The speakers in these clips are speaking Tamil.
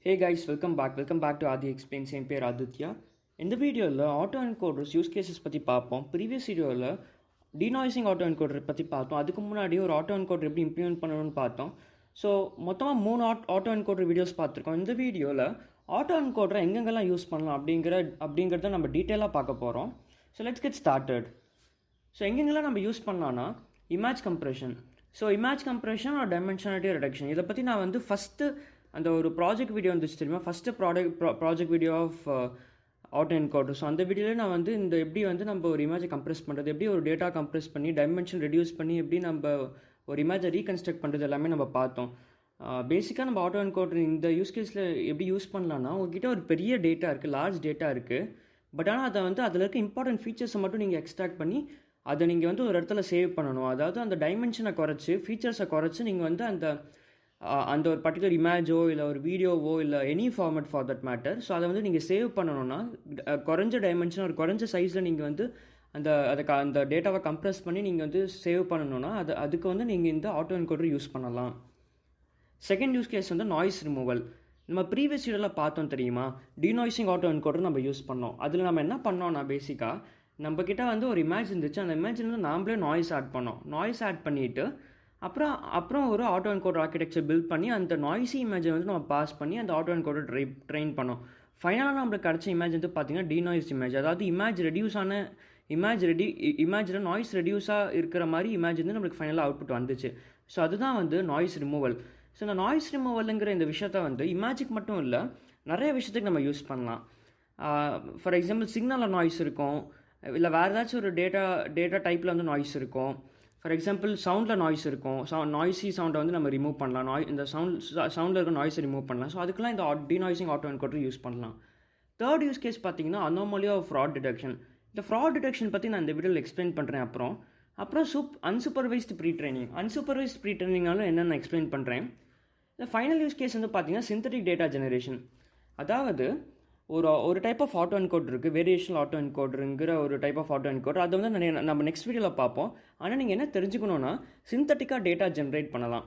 Hey guys, welcome back to Adi Explains. என் பேர் ஆதித்யா. இந்த வீடியோவில் ஆட்டோ என்கோடர்ஸ் யூஸ் கேசஸ் பற்றி பார்ப்போம். ப்ரீவியஸ் வீடியோவில் டீநாய்சிங் ஆட்டோ என்கோடர் பற்றி பார்த்தோம். அதுக்கு முன்னாடி ஒரு ஆட்டோ என்கோடர் எப்படி இம்ப்ளிமெண்ட் பண்ணணும்னு பார்த்தோம். ஸோ மொத்தமாக 3 ஆட்டோ என்கோடர் வீடியோஸ் பார்த்துருக்கோம். இந்த வீடியோவில் ஆட்டோ என்கோடரை எங்கெங்கெல்லாம் யூஸ் பண்ணலாம் அப்படிங்கிறத நம்ம டீட்டெயிலாக பார்க்க போகிறோம். So let's get started. So எங்கெங்கெல்லாம் நம்ம யூஸ் பண்ணலான்னா image compression. So image compression ஒரு டைமென்ஷனாலிட்டி ரிடக்ஷன். இதை பற்றி நான் வந்து ஃபஸ்ட்டு அந்த ஒரு ப்ராஜெக்ட் வீடியோ வந்துச்சு தெரியுமா, first project video of auto encoder. So அந்த வீடியோவில் நான் வந்து இந்த எப்படி வந்து நம்ம ஒரு இமேஜை கம்ப்ரெஸ் பண்ணுறது, எப்படி ஒரு டேட்டா கம்ப்ரெஸ் பண்ணி டைமென்ஷன் ரெடியூஸ் பண்ணி எப்படி நம்ம ஒரு இமேஜை ரீகன்ஸ்ட்ரக்ட் பண்ணுறது எல்லாமே நம்ம பார்த்தோம். பேசிக்காக நம்ம ஆட்டோ என்கோடர் இந்த யூஸ் கேஸில் எப்படி யூஸ் பண்ணலான்னா, உங்ககிட்ட ஒரு பெரிய டேட்டா இருக்குது, லார்ஜ் டேட்டா இருக்குது. பட் ஆனால் அதை வந்து அதில் இருக்க இம்பார்ட்டன்ட் ஃபீச்சர்ஸை மட்டும் நீங்கள் எக்ஸ்ட்ராக்ட் பண்ணி அதை நீங்கள் வந்து ஒரு இடத்துல சேவ் பண்ணணும். அதாவது அந்த டைமென்ஷனை குறைச்சி ஃபீச்சர்ஸை குறைச்சி நீங்கள் வந்து அந்த ஒரு பர்டிகுலர் இமேஜோ இல்லை ஒரு வீடியோவோ இல்லை any format for that matter. So அதை வந்து நீங்கள் சேவ் பண்ணணும்னா குறைஞ்ச டைமென்ஷன் ஒரு குறைஞ்ச சைஸில் நீங்கள் வந்து அந்த டேட்டாவை கம்ப்ரெஸ் பண்ணி நீங்கள் வந்து சேவ் பண்ணணும்னா அதுக்கு வந்து நீங்கள் இந்த ஆட்டோ என்கோடர் யூஸ் பண்ணலாம். செகண்ட் யூஸ் கேஸ் வந்து நாய்ஸ் ரிமூவல். நம்ம ப்ரீவியஸ் வீடியோவில் பார்த்தோம் தெரியுமா, டீநாய்சிங் ஆட்டோ என்கோடர் நம்ம யூஸ் பண்ணோம். அதில் நம்ம என்ன பண்ணோம்னா, பேசிக்காக நம்மக்கிட்ட வந்து ஒரு இமேஜ் இருந்துச்சு, அந்த இமேஜ் வந்து நாமளே நாய்ஸ் ஆட் பண்ணோம். நாய்ஸ் ஆட் பண்ணிவிட்டு அப்புறம் ஒரு ஆட்டோ என்கோடர் ஆர்கிடெக்சர் பில்ட் பண்ணி அந்த நாய்ஸி இமேஜை வந்து நம்ம பாஸ் பண்ணி அந்த ஆட்டோ என்கோடர் ட்ரெயின் பண்ணோம். ஃபைனலாக நம்மளுக்கு கிடச்ச இமேஜ் வந்து பார்த்திங்கன்னா டீநாய்ஸ் இமேஜ். அதாவது இமேஜில் நாய்ஸ் ரெடியூஸாக இருக்கிற மாதிரி இமேஜ் வந்து நம்மளுக்கு ஃபைனலாக அவுட்புட் வந்துச்சு. ஸோ அதுதான் வந்து நாய்ஸ் ரிமூவல். ஸோ இந்த நாய்ஸ் ரிமூவலுங்கிற இந்த விஷயத்த வந்து இமேஜுக்கு மட்டும் இல்லை, நிறைய விஷயத்துக்கு நம்ம யூஸ் பண்ணலாம். ஃபார் எக்ஸாம்பிள் சிக்னலில் நாய்ஸ் இருக்கும், இல்லை வேறு ஏதாச்சும் ஒரு டேட்டா டைப்பில் வந்து நாய்ஸ் இருக்கும். ஃபார் எக்ஸாம்பிள் சவுண்டில் நாய்ஸ் இருக்கும். நாய்ஸி சவுண்டை வந்து நம்ம ரிமூவ் பண்ணலாம். இந்த சவுண்டில் இருக்க நாய்ஸை ரிமூவ் பண்ணலாம். ஸோ அதுக்கெலாம் இந்த டீநாய்சிங் ஆட்டோ என்கோடர் யூஸ் பண்ணலாம். தேர்ட் யூஸ் கேஸ் பார்த்தீங்கன்னா அனோமலி ஆஃப் ஃப்ராட் டிடெக்ஷன். இந்த ஃப்ராட் டிடெக்ஷன் பற்றி நான் இந்த வீடியோவில் எக்ஸ்பிளைன் பண்ணுறேன். அப்புறம் அன்சூப்பர்வைஸ்டு ப்ரீ ட்ரைனிங்னாலும் என்னென்ன எக்ஸ்பிளைன் பண்ணுறேன். இந்த ஃபைனல் யூஸ் கேஸ் வந்து பார்த்தீங்கன்னா சிந்தட்டிக் டேட்டா ஜெனரேஷன். அதாவது ஒரு டைப் ஆஃப் ஆட்டோ என்கோடர் இருக்குது, வேரியேஷனல் ஆட்டோ என்கோடருங்கிற ஒரு டைப் ஆஃப் ஆட்டோ என்கோடர். அது வந்து நம்ம நெக்ஸ்ட் வீடியோவில் பார்ப்போம். ஆனால் நீங்கள் என்ன தெரிஞ்சுக்கணுன்னா, சிந்தட்டிக்காக டேட்டா ஜென்ரேட் பண்ணலாம்.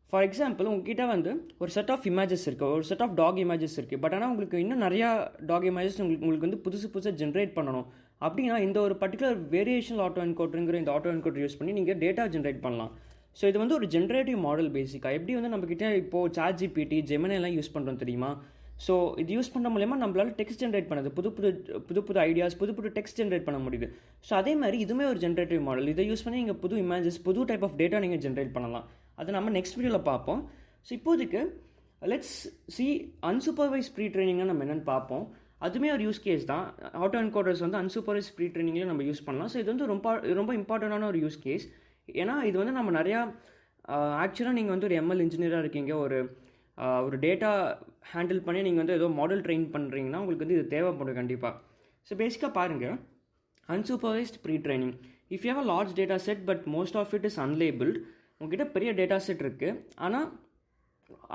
ஃபார் எக்ஸாம்பிள் உங்ககிட்ட வந்து ஒரு செட் ஆஃப் இமேஜஸ் இருக்குது, ஒரு செட் ஆஃப் டாக் இமேஜஸ் இருக்குது. பட் ஆனால் உங்களுக்கு இன்னும் நிறையா டாக் இமேஜஸ் உங்களுக்கு வந்து புதுசாக ஜென்ரேட் பண்ணணும் அப்படின்னா இந்த ஒரு பர்டிகுலர் வேரியேஷனல் ஆட்டோ என்கோடருங்கிற இந்த ஆட்டோ என்கோடர் யூஸ் பண்ணி நீங்கள் டேட்டா ஜென்ரேட் பண்ணலாம். ஸோ இது வந்து ஒரு ஜென்ரேட்டிவ் மாடல். பேசிக்காக எப்படி வந்து நம்மக்கிட்ட இப்போது ChatGPT, Gemini எல்லாம் யூஸ் பண்ணுறோம் தெரியுமா. ஸோ இது யூஸ் பண்ணுற மூலயமா நம்மளால் டெக்ஸ்ட் ஜென்ரேட் பண்ணுது, புது ஐடியாஸ், புது டெக்ஸ்ட் ஜென்ரேட் பண்ண முடியுது. ஸோ அதே மாதிரி இதுவுமே ஒரு ஜென்ரேட்டிவ் மாடல். இதை யூஸ் பண்ணி நீங்கள் புது இமேஜஸ், புது டைப் ஆஃப் டேட்டா நீங்கள் ஜென்ரேட் பண்ணலாம். அதை நம்ம நெக்ஸ்ட் வீடியோவில் பார்ப்போம். ஸோ இப்போதைக்கு லெட்ஸ் சி அன்சூப்பர்வைஸ் ப்ரீ ட்ரைனிங்னா நம்ம என்னென்னு பார்ப்போம். அதுவுமே ஒரு யூஸ் கேஸ் தான். ஆட்டோ என்கோடர்ஸ் வந்து அன்சூப்பர்வைஸ் ப்ரீ ட்ரைனிங்லேயும் நம்ம யூஸ் பண்ணலாம். ஸோ இது வந்து ரொம்ப இம்பார்ட்டண்டான ஒரு யூஸ் கேஸ். ஏன்னா இது வந்து நம்ம நிறையா ஆக்சுவலாக நீங்கள் வந்து ஒரு ML இன்ஜினியராக இருக்கீங்க, ஒரு டேட்டா ஹேண்டில் பண்ணி நீங்கள் வந்து ஏதோ மாடல் ட்ரெயின் பண்ணுறீங்கன்னா உங்களுக்கு வந்து இது தேவைப்படும் கண்டிப்பாக. ஸோ பேசிக்காக பாருங்கள், unsupervised pre training. If you have a large data set but most of it is unlabelled. உங்ககிட்ட பெரிய டேட்டா செட் இருக்குது, ஆனால்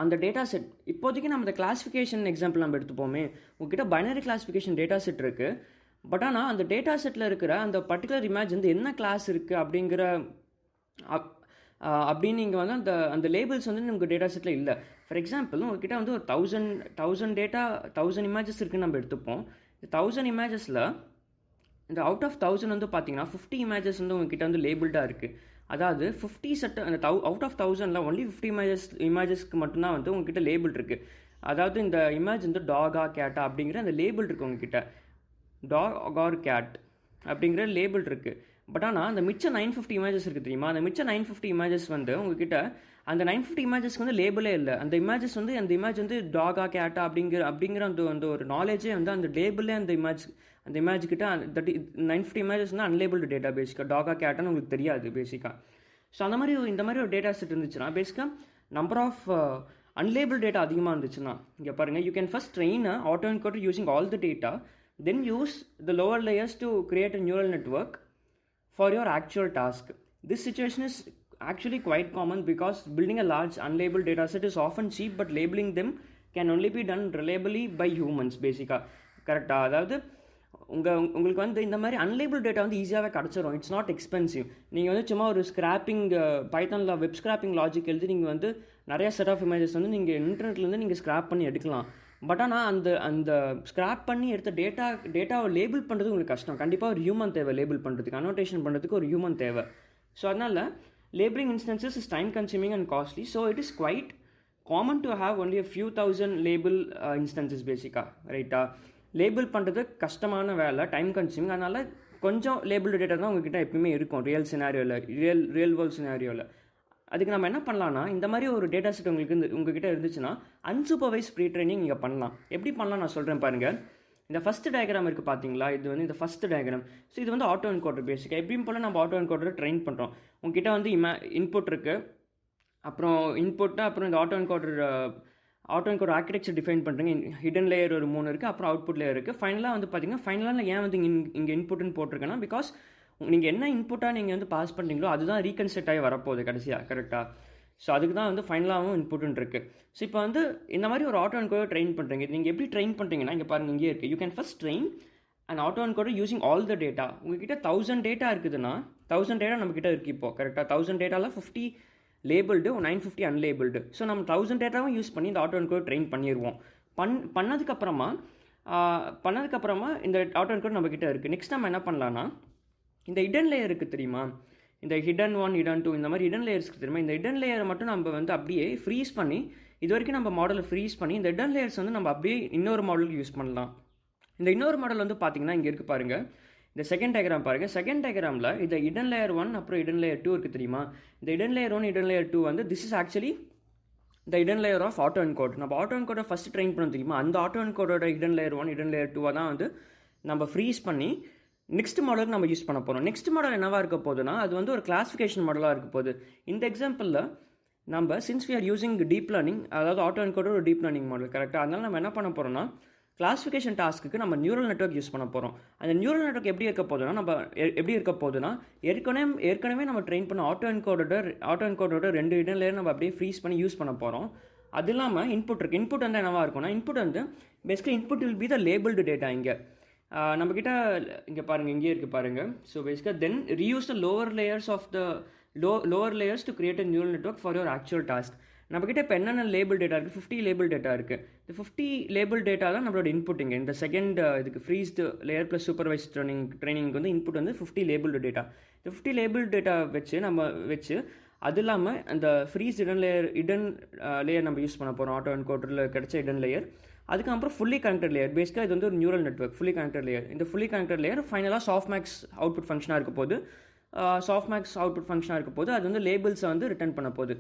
அந்த டேட்டா செட் இப்போதைக்கு நம்ம இந்த கிளாஸிஃபிகேஷன் எக்ஸாம்பிள் நம்ம எடுத்துப்போமே. உங்ககிட்ட பைனரி கிளாஸிஃபிகேஷன் டேட்டா செட் இருக்குது. பட் ஆனால் அந்த டேட்டா செட்டில் இருக்கிற அந்த பர்டிகுலர் இமேஜ் வந்து என்ன கிளாஸ் இருக்குது அப்படின்னு நீங்கள் வந்து அந்த லேபிள்ஸ் வந்து நமக்கு டேட்டா செட்டில் இல்லை. ஃபார் எக்ஸாம்பிள் உங்கள்கிட்ட வந்து ஒரு 1000 இமேஜஸ் இருக்குன்னு நம்ம எடுத்துப்போம். இந்த 1000 இமேஜஸில் இந்த அவுட் ஆஃப் 1000 வந்து பார்த்தீங்கன்னா 50 இமேஜஸ் வந்து உங்ககிட்ட வந்து லேபிள்டாக இருக்குது. அதாவது 50 செட், அந்த அவுட் ஆஃப் 1000ல் ஒன்லி 50 இமேஜஸ்க்கு மட்டும்தான் வந்து உங்ககிட்ட லேபிள் இருக்குது. அதாவது இந்த இமேஜ் வந்து டாகா கேட்டா அப்படிங்கிற அந்த லேபிள் இருக்குது உங்ககிட்ட. டாக் ஆர் கேட் அப்படிங்கிற லேபிள் இருக்குது. பட் ஆனால் அந்த மிச்சம் 950 இமேஜஸ் இருக்குது தெரியுமா, அந்த மிச்சம் 950 இமேஜஸ் வந்து உங்ககிட்ட அந்த 950 இமேஜஸ்க்கு வந்து லேபிளே இல்லை. அந்த இமேஜ் வந்து டாகா கேட்டா அப்படிங்கிற அந்த ஒரு நாலேஜே வந்து அந்த லேபிளே அந்த இமேஜ் கிட்ட 950 இமேஜஸ் வந்து அன்லேபிள்டு டேட்டா. பேசிக்காக டாகா கேட்டான்னு உங்களுக்கு தெரியாது பேசிக்காக. ஸோ இந்த மாதிரி ஒரு டேட்டா செட் இருந்துச்சுன்னா, பேசிக்காக நம்பர் ஆஃப் அன்லேபிள் டேட்டா அதிகமாக இருந்துச்சுன்னா, இங்கே பாருங்கள், you can first train auto encoder using all the data, then use the lower layers to create a neural network for your actual task. This situation is actually quite common because building a large unlabeled data set is often cheap, but labeling them can only be done reliably by humans. பேசிக்காக கரெக்டாக, அதாவது உங்களுக்கு வந்து இந்த மாதிரி அன்லேபிள் டேட்டா வந்து ஈஸியாகவே கிடச்சிரும். It's not expensive. நீங்கள் வந்து சும்மா ஒரு ஸ்க்ராப்பிங் பைத்தானில் வெப் ஸ்க்ராப்பிங் லாஜிக் எழுதி நீங்கள் வந்து நிறைய செட் ஆஃப் இமேஜஸ் வந்து நீங்கள் இன்டர்நெட்லேருந்து நீங்கள் ஸ்க்ராப் பண்ணி எடுக்கலாம். பட் ஆனால் அந்த அந்த ஸ்க்ராப் பண்ணி எடுத்த டேட்டாவை லேபிள் பண்ணுறது உங்களுக்கு கஷ்டம். கண்டிப்பாக ஒரு ஹியூமன் தேவை லேபிள் பண்ணுறதுக்கு, அனோட்டேஷன் பண்ணுறதுக்கு ஒரு ஹியூமன் தேவை. ஸோ அதனால் labeling instances is time consuming and costly, so it is quite common to have only a few thousand label instances பேசிக்காக ரைட்டா. லேபிள் பண்ணுறது கஷ்டமான வேலை, டைம் கன்சியூமிங். அதனால் கொஞ்சம் லேபிள் டேட்டா தான் உங்ககிட்ட எப்பயுமே இருக்கும் ரியல் சினாரியோவில், ரியல் வேர்ல்ட் சினாரியோவில். அதுக்கு நம்ம என்ன பண்ணலாம்னா, இந்த மாதிரி ஒரு டேட்டா செட் உங்ககிட்ட இருந்துச்சுன்னா அன்சூப்பர்வைஸ் ப்ரீ ட்ரைனிங் நீங்கள் பண்ணலாம். எப்படி பண்ணலாம் நான் சொல்கிறேன் பாருங்கள். இந்த ஃபஸ்ட் டயக்ராம் இருக்குது பார்த்தீங்களா, இது வந்து இந்த ஃபஸ்ட் டயக்ராம். ஸோ இது வந்து ஆட்டோ என்கோடர் பேசிக்காக. எப்படியும் போல் நம்ம ஆட்டோ என்கோடரை ட்ரெயின் பண்ணுறோம். உங்ககிட்ட வந்து இன்புட் இருக்குது, அப்புறம் இன்புட்டு, அப்புறம் இந்த ஆட்டோ என்கோடர் ஆர்கிடெக்சர் டிஃபைன் பண்ணுறீங்க. ஹிடன் லேயர் ஒரு 3 இருக்குது, அப்புறம் அவுட்புட் லேயர் இருக்குது. ஃபைனலாக வந்து பார்த்தீங்கன்னா, ஃபைனலாக ஏன் வந்து இங்கே இன்புட்டுன்னு போட்டிருக்கேன்னா, பிகாஸ் நீங்கள் என்ன இன்புட்டாக நீங்கள் வந்து பாஸ் பண்ணுறீங்களோ அதுதான் ரீகன்ஸ்ட்ரக்ட் ஆகி வரப்போகுது கடைசியாக, கரெக்டாக. ஸோ அதுக்கு தான் வந்து ஃபைனலாகவும் இன்புட்னு இருக்குது. ஸோ இப்போ வந்து இந்த மாதிரி ஒரு ஆட்டோ என்கோடர் ட்ரெயின் பண்ணுறீங்க. நீங்கள் எப்படி ட்ரெயின் பண்ணுறீங்கன்னா, இங்கே பாருங்கள், இங்கே இருக்குது. You can first train and auto encoder using all the data. உங்ககிட்ட 1000 டேட்டா இருக்குதுன்னா, 1000 டேட்டா நம்மக்கிட்ட இருக்குது இப்போது, கரெக்டாக. 1000 டேட்டாவில் 50 லேபிள்டு, 950 அன்லேபிள்டு. ஸோ நம்ம 1000 டேட்டாவும் யூஸ் பண்ணி இந்த ஆட்டோ என்கோடர் ட்ரெயின் பண்ணிடுவோம். பண்ணதுக்கப்புறமா இந்த ஆட்டோ என்கோடர் நம்மக்கிட்ட இருக்குது. நெக்ஸ்ட் நம்ம என்ன பண்ணலான்னா, இந்த ஹிடன் லேயர் இருக்குது தெரியுமா, இந்த ஹிடன் 1, ஹிடன் 2, இந்த மாதிரி ஹிடன் லேயர்ஸ்க்கு தெரியுமா, இந்த ஹிடன் லேயரை மட்டும் நம்ம வந்து அப்படியே ஃப்ரீஸ் பண்ணி, இது வரைக்கும் நம்ம மாடலை ஃப்ரீஸ் பண்ணி இந்த ஹிடன் லேயர்ஸ் வந்து நம்ம அப்படியே இன்னொரு மாடலுக்கு யூஸ் பண்ணலாம். இந்த இன்னொரு மாடல் வந்து பார்த்தீங்கன்னா இங்கே இருக்குது பாருங்கள், இந்த செகண்ட் டயக்ராம் பாருங்கள். செகண்ட் டயக்ராமில் இந்த ஹிடன் லேயர் 1 அப்புறம் ஹிடன் லேயர் 2 இருக்குது தெரியுமா. இந்த ஹிடன் லேயர் 1, ஹிடன் லேயர் 2 வந்து this is actually the hidden layer of auto encoder. நம்ம ஆட்டோ என்கோடர் ஃபஸ்ட் ட்ரெயின் பண்ண தெரியுமா, அந்த ஆட்டோ என்கோடரோட ஹிடன் லேயர் 1, ஹிடன் லேயர் 2 தான் வந்து நம்ம ஃப்ரீஸ் பண்ணி நெக்ஸ்ட் மாடலுக்கு நம்ம யூஸ் பண்ண போகிறோம். நெக்ஸ்ட் மாடல் என்னவாக இருக்க போகுதுன்னா, அது வந்து ஒரு கிளாஸிஃபிகேஷன் மாடலாக இருக்க போகுது. இந்த எக்ஸாம்பிளில் நம்ம since we are using deep learning, அதாவது ஆட்டோ என்கோடர் ஒரு டீப் லேர்னிங் மாடல், கரெக்டாக. அதனால் நம்ம என்ன பண்ண போகிறோம்னா, கிளாஸிஃபிகேஷன் டாஸ்க்கு நம்ம நியூரல் நெட்வொர்க் யூஸ் பண்ண போகிறோம். அந்த நியூரல் நெட்வொர்க் எப்படி இருக்க போகுதுன்னா ஏற்கனவே நம்ம ட்ரெயின் பண்ண ஆட்டோ என்கோடரோட 2 ஹிடன் லேயர் நம்ம அப்படியே ஃப்ரீஸ் பண்ணி யூஸ் பண்ண போகிறோம். அது இல்லாமல் இன்புட் இருக்குது. இன்புட் வந்து என்னவாக இருக்கும்னா, இன்புட் வந்து basically input will be the labelled data. இங்கே நம்மக்கிட்ட இங்கே பாருங்கள், இங்கே இருக்குது பாருங்கள். ஸோ பேசிக்காக then reuse the lower layers to create a neural network for your actual task. நம்மக்கிட்ட இப்போ என்னென்ன லேபிள் டேட்டா இருக்குது, 50 லேபிள் டேட்டா இருக்குது. இந்த 50 லேபிள் டேட்டா தான் நம்மளோட இன்புட். இங்கே இந்த செகண்ட் இதுக்கு ஃப்ரீஸ்டு லேயர் ப்ளஸ் சூப்பர்வைஸ் ட்ரைனிங்க்கு வந்து இன்புட் வந்து 50 லேபிள் டேட்டா. இந்த 50 லேபிள் டேட்டா வச்சு அது இல்லாமல் அந்த ஃப்ரீஸ் ஹிடன் லேயர் நம்ம யூஸ் பண்ண போகிறோம். ஆட்டோ என்கோடரில் கிடைச்ச ஹிடன் லேயர், அதுக்கப்புறம் ஃபுல்லி கனெக்டட் லேயர். பேசிக்காக இது வந்து ஒரு neural network, fully connected layer. இந்த ஃபுல்லி கனெக்டட் லேயர் ஃபைனலாக சாஃப்ட்மேக்ஸ் அவுட்புட் ஃபங்க்ஷனாக இருக்க போது அது வந்து லேபிள்ஸை வந்து ரிட்டர்ன் பண்ண போகுது,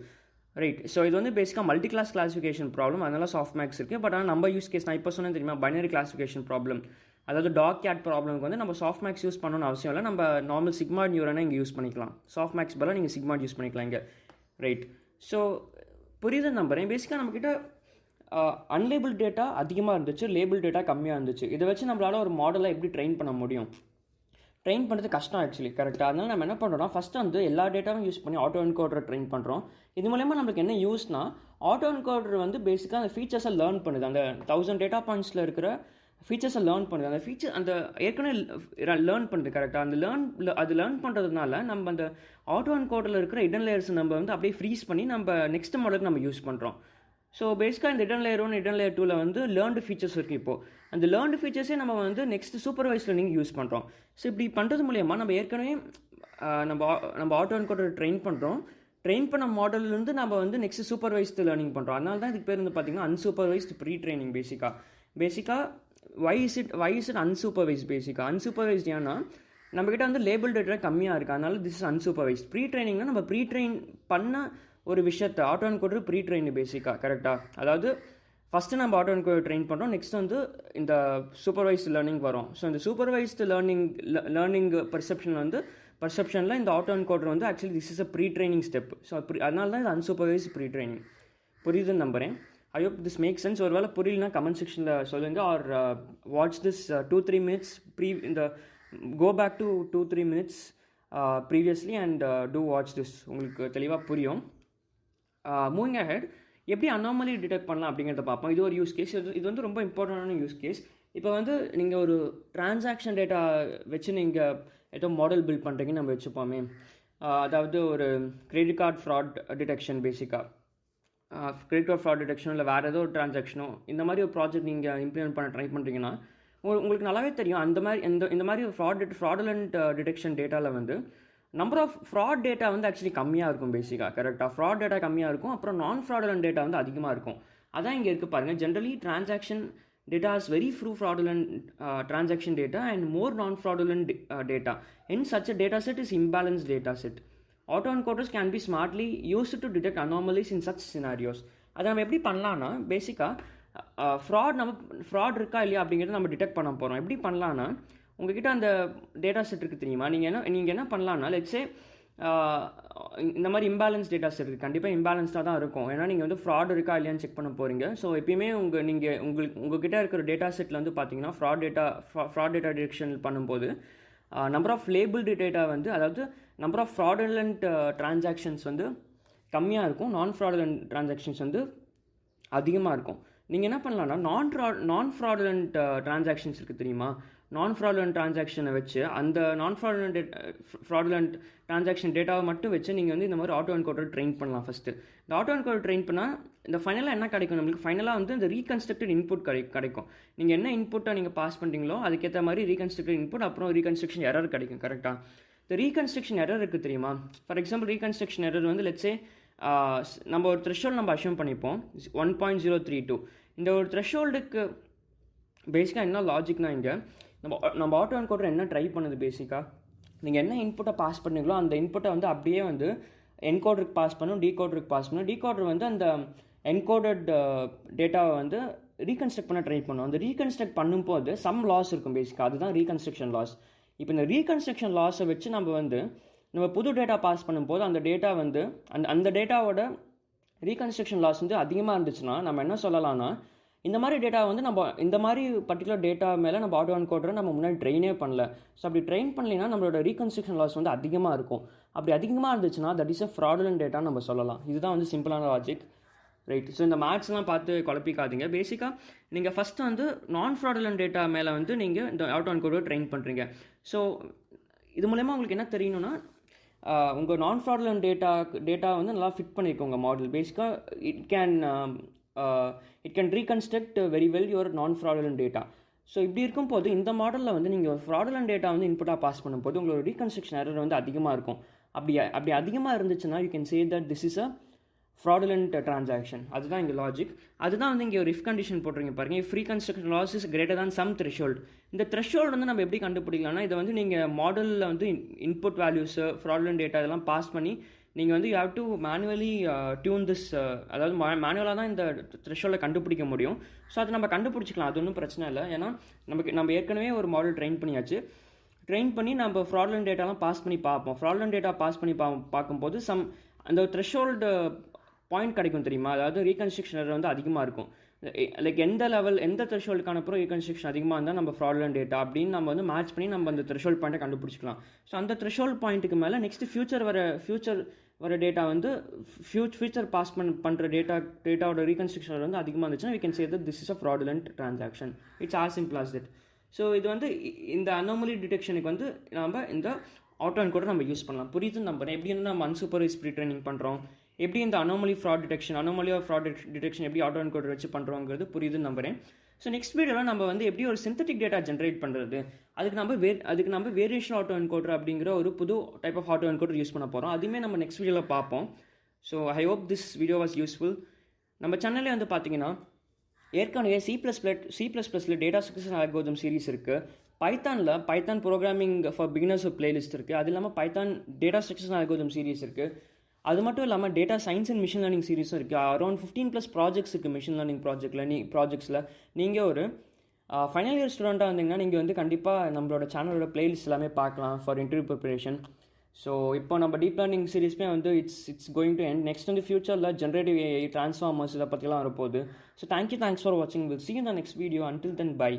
ரைட். ஸோ இது வந்து பேசிக்காக மல்டி கிளாஸ் கிளாஸிஃபிகேஷன் ப்ராப்ளம், அதனால சாஃப்ட்மேக்ஸ் இருக்குது. பட் ஆனால் நம்ம யூஸ் கேஸ் நான் இப்போ சொன்னேன் தெரியுமா, பைனரி கிளாஸிஃபிகேஷன் ப்ராப்ளம், அதாவது டாக் கேட் ப்ராப்ளம்க்கு வந்து நம்ம சாஃப்ட்மேக்ஸ் யூஸ் பண்ணணும்னு அவசியம் இல்லை. நம்ம நார்மல் சிக்மா நியூரனை இங்கே யூஸ் பண்ணிக்கலாம். சாஃப்ட்மேக்ஸ் பதிலாக நீங்கள் சிக்மா யூஸ் பண்ணிக்கலாம் இங்கே, ரைட். ஸோ புரியுது நம்புறேன். பேசிக்காக நம்மக்கிட்ட அன்லேபிள் டேட்டா அதிகமாக இருந்துச்சு, லேபிள் டேட்டா கம்மியாக இருந்துச்சு. இதை வச்சு நம்மளால் ஒரு மாடலை எப்படி ட்ரெயின் பண்ண முடியும்? ட்ரெயின் பண்ணுறது கஷ்டம் ஆக்சுவலி, கரெக்டாக. அதனால் நம்ம என்ன பண்ணுறோம்னா, ஃபஸ்ட்டு வந்து எல்லா டேட்டாவும் யூஸ் பண்ணி ஆட்டோ என்கோடரை ட்ரெயின் பண்ணுறோம். இது மூலயமா நம்மளுக்கு என்ன யூஸ்னா, ஆட்டோ என்கோடர் வந்து பேசிக்காக அந்த ஃபீச்சர்ஸை லேர்ன் பண்ணுது. அந்த 1000 டேட்டா பாயிண்ட்ஸில் இருக்கிற ஃபீச்சர்ஸை லேர்ன் பண்ணுது. அந்த ஃபீச்சர் அந்த ஏற்கனவே லேர்ன் பண்ணுது, கரெக்டாக. அது லேர்ன் பண்ணுறதுனால நம்ம அந்த ஆட்டோ என்கோடரில் இருக்கிற ஹிடன் லேயர்ஸ் நம்ம வந்து அப்படியே ஃப்ரீஸ் பண்ணி நம்ம நெக்ஸ்ட் மாடலுக்கு நம்ம யூஸ் பண்ணுறோம். ஸோ பேசிக்காக இந்த ஹிடன் லேயர் 1, ஹிடன் லேயர் 2ல் வந்து லேர்ன்டு ஃபீச்சர்ஸ் இருக்குது. இப்போது அந்த லேர்ன்டு ஃபீச்சர்ஸே நம்ம வந்து நெக்ஸ்ட் சூப்பர்வைஸ் லேர்னிங் யூஸ் பண்ணுறோம். ஸோ இப்படி பண்ணுறது மூலயமா நம்ம ஏற்கனவே நம்ம ஆட்டோ என்கோடர் ட்ரெயின் பண்ண மாடல்லேருந்து நம்ம வந்து நெக்ஸ்ட் சூப்பர்வைஸ்டு லேர்னிங் பண்ணுறோம். அதனால தான் இதுக்கு பேர் வந்து பார்த்திங்கன்னா அன்சூப்பர்வைஸ்டு ப்ரீ ட்ரைனிங். பேசிக்காக why is it unsupervised? Unsupervised ஏன்னா நம்மக்கிட்ட வந்து லேபிள் டேட்டா கம்மியாக இருக்குது, அதனால திஸ் இஸ் அன்சூப்பர்வைஸ்ட். ப்ரீ ட்ரைனிங்னா நம்ம ப்ரீ ட்ரெயின் பண்ண ஒரு விஷயத்தை ஆட்டோ என்கோடர் ப்ரீ ட்ரெயின் பேசிக்காக, கரெக்டாக. அதாவது ஃபஸ்ட்டு நம்ம ஆட்டோ என்கோடர் ட்ரெயின் பண்ணுறோம், நெக்ஸ்ட் வந்து இந்த சூப்பர்வைஸ்டு லேர்னிங் வரும். ஸோ இந்த சூப்பர்வைஸ்டு லேர்னிங் பர்செப்ஷனில் இந்த ஆட்டோ என்கோடர் வந்து actually this is a pre training step. So அதனால தான் இது அன்சூப்பர்வைஸ்டு ப்ரீ ட்ரைனிங். புரியுதுன்னு நம்புகிறேன். I hope this make sense. ஒரு வேளை புரியலனா கமெண்ட் செக்ஷனில் சொல்லுங்கள். Or watch this 2-3 minutes go back to 2-3 minutes previously and do watch this. உங்களுக்கு தெளிவாக புரியும். மூவிங் அஹெட், எப்படி அனாமலி டிடெக்ட் பண்ணலாம் அப்படிங்கிறத பார்ப்போம். இது ஒரு யூஸ் கேஸ். இது வந்து ரொம்ப இம்பார்ட்டண்டான யூஸ் கேஸ். இப்போ வந்து நீங்கள் ஒரு டிரான்சாக்ஷன் டேட்டா வச்சு நீங்கள் ஏதோ மாடல் பில்ட் பண்ணுறீங்கன்னு நம்ம வச்சுப்போமே. அதாவது ஒரு கிரெடிட் கார்டு ஃப்ராட் டிடெக்ஷன் பேசிக்காக. கிரெடிட் கார்டு ஃப்ராட் டிடெக்ஷனோ இல்லை வேறு ஏதோ ஒரு ட்ரான்சாக்ஷனோ இந்த மாதிரி ஒரு ப்ராஜெக்ட் நீங்கள் இம்ப்ளிமெண்ட் பண்ண ட்ரை பண்ணுறீங்கன்னா உங்களுக்கு நல்லாவே தெரியும் அந்த மாதிரி இந்த மாதிரி ஃப்ராடுலண்ட் டிடெக்ஷன் டேட்டாவில் வந்து நம்பர் ஆஃப் ஃப்ராட் டேட்டா வந்து ஆக்சுவலி கம்மியாக இருக்கும் பேசிக்காக. கரெக்டாக ஃப்ராட் டேட்டா கம்மியாக இருக்கும், அப்புறம் நான் ஃப்ராடுலண்ட் டேட்டா வந்து அதிகமாக இருக்கும். அதான் இங்கே இருக்குது பாருங்கள். Generally transaction data has very few fraudulent transaction data and more non-fraudulent data. Hence, such a data set is imbalanced data set. Autoencoders can be smartly used to detect anomalies in such scenarios. அதை நம்ம எப்படி பண்ணலான்னா பேசிக்காக ஃப்ராட் இருக்கா இல்லையா அப்படிங்கிறத நம்ம டிடெக்ட் பண்ண போகிறோம். எப்படி பண்ணலான்னா உங்ககிட்ட அந்த டேட்டா செட் இருக்குது தெரியுமா, நீங்கள் என்ன பண்ணலான்னா லெட்ஸே இந்த மாதிரி இம்பேலன்ஸ் டேட்டா செட் இருக்குது. கண்டிப்பாக இம்பேலன்ஸ்டாக தான் இருக்கும், ஏன்னா நீங்கள் வந்து ஃப்ராட் இருக்கா இல்லையான்னு செக் பண்ண போகிறீங்க. ஸோ எப்பயுமே உங்ககிட்ட இருக்கிற டேட்டா செட்டில் வந்து பார்த்தீங்கன்னா ஃப்ராட் டேட்டா டிடெக்ஷன் பண்ணும்போது நம்பர் ஆஃப் லேபிள்டு டேட்டா வந்து, அதாவது நம்பர் ஆஃப் ஃப்ராடுலண்ட் டிரான்சாக்ஷன்ஸ் வந்து கம்மியாக இருக்கும், நான் ஃப்ராடுலண்ட் டிரான்சாக்ஷன்ஸ் வந்து அதிகமாக இருக்கும். நீங்கள் என்ன பண்ணலான்னா நான் ஃப்ராடுலண்ட் டிரான்சாக்ஷன்ஸ் இருக்குது தெரியுமா, நான் ஃப்ராடுலண்ட் டிரான்சாக்ஷனை வச்சு அந்த நான் ஃப்ராடுலண்ட் டிரான்சாக்ஷன் டேட்டாவை மட்டும் வச்சு நீங்கள் வந்து இந்த மாதிரி ஆட்டோ என்கோடர் ட்ரெயின் பண்ணலாம். ஃபஸ்ட்டு இந்த ஆட்டோ என்கோடர் ட்ரெயின் பண்ணால் இந்த ஃபைனலாக என்ன கிடைக்கும் நம்மளுக்கு, ஃபைனலாக வந்து இந்த ரீகன்ஸ்ட்ரக்டட் இன்புட் கிடைக்கும். நீங்கள் என்ன இன்புட்டை நீங்கள் பாஸ் பண்ணுறீங்களோ அதுக்கேற்ற மாதிரி ரீகன்ஸ்ட்ரக்டட் இன்புட், அப்புறம் ரீகன்ஸ்ட்ரக்ஷன் எரர் கிடைக்கும். கரெக்டாக இந்த ரீகன்ஸ்ட்ரக்ஷன் எரர் இருக்குது தெரியுமா, ஃபார் எக்ஸாம்பிள் ரீகன்ஸ்ட்ரக்ஷன் எரர் வந்து லெட்ஸே நம்ம ஒரு த்ரெஷ்ஹோல்டு நம்ம அஷ்யூம் பண்ணிப்போம் 1.032. இந்த ஒரு த்ரெஷ்ஹோல்டுக்கு பேசிக்காக என்ன லாஜிக்னா இங்கே நம்ம ஆட்டோ என்கோடர் என்ன ட்ரை பண்ணுது, பேசிக்காக நீங்கள் என்ன இன்புட்டை பாஸ் பண்ணீங்களோ அந்த இன்புட்டை வந்து அப்படியே வந்து என்கோடருக்கு பாஸ் பண்ணும், டீகோடருக்கு பாஸ் பண்ணும். டீகோடர் வந்து அந்த என்கோடட் டேட்டாவை வந்து ரீகன்ஸ்ட்ரக்ட் பண்ண ட்ரை பண்ணும். அந்த ரீகன்ஸ்ட்ரக்ட் பண்ணும்போது சம் லாஸ் இருக்கும் பேசிக்காக, அதுதான் ரீகன்ஸ்ட்ரக்ஷன் லாஸ். இப்போ இந்த ரீகன்ஸ்ட்ரக்ஷன் லாஸை வச்சு நம்ம புது டேட்டா பாஸ் பண்ணும்போது அந்த டேட்டா வந்து அந்த டேட்டாவோட ரீகன்ஸ்ட்ரக்ஷன் லாஸ் வந்து அதிகமாக இருந்துச்சுன்னா நம்ம என்ன சொல்லலாம்னா, இந்த மாதிரி டேட்டா வந்து நம்ம இந்த மாதிரி பர்டிகுலர் டேட்டா மேலே நம்ம ஆட்டோ என்கோடரை நம்ம முன்னாடி ட்ரெயினே பண்ணல. ஸோ அப்படி ட்ரெயின் பண்ணலைன்னா நம்மளோட ரீகன்ஸ்ட்ரக்ஷன் லாஸ் வந்து அதிகமாக இருக்கும். அப்படி அதிகமாக இருந்துச்சுன்னா that is a fraudulent data நம்ம சொல்லலாம். இதுதான் வந்து சிம்பிளான லாஜிக், ரைட்? ஸோ இந்த மேட்ச்லாம் பார்த்து குழப்பிக்காதீங்க. பேசிக்காக நீங்கள் ஃபஸ்ட்டு வந்து நான் ஃப்ராடுலண்ட் டேட்டா மேலே வந்து நீங்கள் இந்த ஆட்டோ என்கோடரை ட்ரெயின் பண்ணுறீங்க. ஸோ இது மூலயமா உங்களுக்கு என்ன தெரியணும்னா, உங்கள் நான் ஃப்ராடுலண்ட் டேட்டா வந்து நல்லா ஃபிட் பண்ணியிருக்கோங்க மாடல். பேசிக்காக it can reconstruct very well your நான் ஃப்ராடுலண்ட் டேட்டா. ஸோ இப்படி இருக்கும்போது இந்த மாடலில் வந்து நீங்கள் ஃப்ராடுலண்ட் டேட்டா வந்து இன்புட்டாக பாஸ் பண்ணும்போது உங்களோட ரீகன்ஸ்ட்ரக்ஷன் எரர் வந்து அதிகமாக இருக்கும். அப்படி அதிகமாக இருந்துச்சுன்னா you can say that this is a fraudulent transaction. அதுதான் இங்கே லாஜிக். அதுதான் வந்து இங்கே ஒரு இஃப் கண்டிஷன் போட்டுருங்க பாருங்கள். If reconstruction loss is greater than some threshold. இந்த த்ரெஷ்ஹோல்டு வந்து நம்ம எப்படி கண்டுபிடிக்கலாம்னா, இதை வந்து நீங்கள் மாடலில் வந்து இன்புட் வேல்யூஸு ஃப்ராடுலண்ட் டேட்டா இதெல்லாம் பாஸ் பண்ணி நீங்கள் வந்து you have to manually tune this, அதாவது மேனுவலாக தான் இந்த த்ரெஷ்ஹோல்டை கண்டுபிடிக்க முடியும். ஸோ அதை நம்ம கண்டுபிடிச்சிக்கலாம், அது ஒன்றும் பிரச்சனை இல்லை. ஏன்னா நம்ம ஏற்கனவே ஒரு மாடல் ட்ரெயின் பண்ணியாச்சு. ட்ரெயின் பண்ணி நம்ம ஃப்ராடுலண்ட் டேட்டாலாம் பாஸ் பண்ணி பார்ப்போம். ஃப்ராடுலண்ட் டேட்டா பாஸ் பண்ணி பார்க்கும்போது அந்த த்ரெஷ்ஹோல்டு பாயிண்ட் கிடைக்கும் தெரியுமா, அதாவது ரீகன்ஸ்ட்ரக்ஷன் எரர் வந்து அதிகமாக இருக்கும். லைக் எந்த த்ரெஷ்ஹோல்டுக்கான அப்புறம் ரீகன்ஸ்ட்ரக்ஷன் அதிகமாக இருந்தால் நம்ம ஃப்ராடுலண்ட் டேட்டா அப்படின்னு நம்ம வந்து மேட்ச் பண்ணி நம்ம அந்த த்ரெஷ்ஹோல்டு பாயிண்ட்டை கண்டுபிடிச்சிக்கலாம். ஸோ அந்த த்ரெஷ்ஹோல்டு பாயிண்ட்டுக்கு மேலே நெக்ஸ்ட் ஃபியூச்சர் வர டேட்டா வந்து ஃபியூச்சர் பாஸ் பண்ணுற டேட்டாவோட ரீகன்ஸ்ட்ரக்ஷன் வந்து அதிகமாக இருந்துச்சுன்னா we can say that this is a fraudulent transaction. It's as simple as that. So இது வந்து இந்த அனோமலி டிடெக்ஷனுக்கு வந்து நம்ம இந்த ஆட்டோ என்கோடர் நம்ம யூஸ் பண்ணலாம். புரியுதுன்னு நம்புறேன். எப்படி வந்து நம்ம அன்சூப்பர்வைஸ்ட் ப்ரீ ட்ரைனிங் பண்ணுறோம், எப்படி இந்த அனோமலி ஃப்ராட் டிடெக்ஷன் எப்படி ஆட்டோ என்கோடர் வச்சு பண்ணுறோங்கிறது புரியுதுன்னு நம்புறேன். ஸோ நெக்ஸ்ட் வீடியோவில் நம்ம வந்து எப்படி ஒரு சிந்தட்டிக் டேட்டா ஜென்ரேட் பண்ணுறது, அதுக்கு நம்ம வேரியேஷன் ஆட்டோ என்கோடர் அப்படிங்கிற ஒரு புது type of auto encoder use பண்ண போகிறோம். அதுவுமே நம்ம நெக்ஸ்ட் வீடியோவில் பார்ப்போம். So I hope this video was useful. நம்ம சேனல்லே வந்து பார்த்தீங்கன்னா ஏற்கனவே C++ல டேட்டா ஸ்ட்ரக்சர்ஸ் அல்காரிதம் சீரிஸ் இருக்குது. பைத்தான் ப்ரோக்ராமிங் ஃபார் பிகினர்ஸ் ஒரு பிளேலிஸ்ட் இருக்குது. அது இல்லாமல் Python data structures algorithm series இருக்குது. அது மட்டும் இல்லாமல் data science and machine learning சீரிஸும் இருக்குது. அரௌண்ட் 15+ ப்ராஜெக்ட்ஸ் இருக்குது மிஷின் லேர்னிங் ப்ராஜெக்ட்ஸில். நீங்கள் ஒரு ஃபைனல் இயர் ஸ்டூடெண்ட்டாக இருந்தீங்கன்னா நீங்கள் வந்து கண்டிப்பாக நம்மளோட சேனலோட பிளேலிஸ்ட் எல்லாமே பார்க்கலாம் ஃபார் இன்டர்வியூ ப்ரிப்பரேஷன். ஸோ இப்போ நம்ம டீப் லேர்னிங் சீரிஸ்மே வந்து it's going to end. Next வந்து ஃபியூச்சரில் ஜென்ரேட்டிவ் AI, டிரான்ஸ்ஃபார்மர்ஸ் இதை பற்றிலாம் வரப்போகுது. ஸோ தேங்க்ஸ் ஃபார் வாட்சிங். Will see you in the next video. Until then, bye.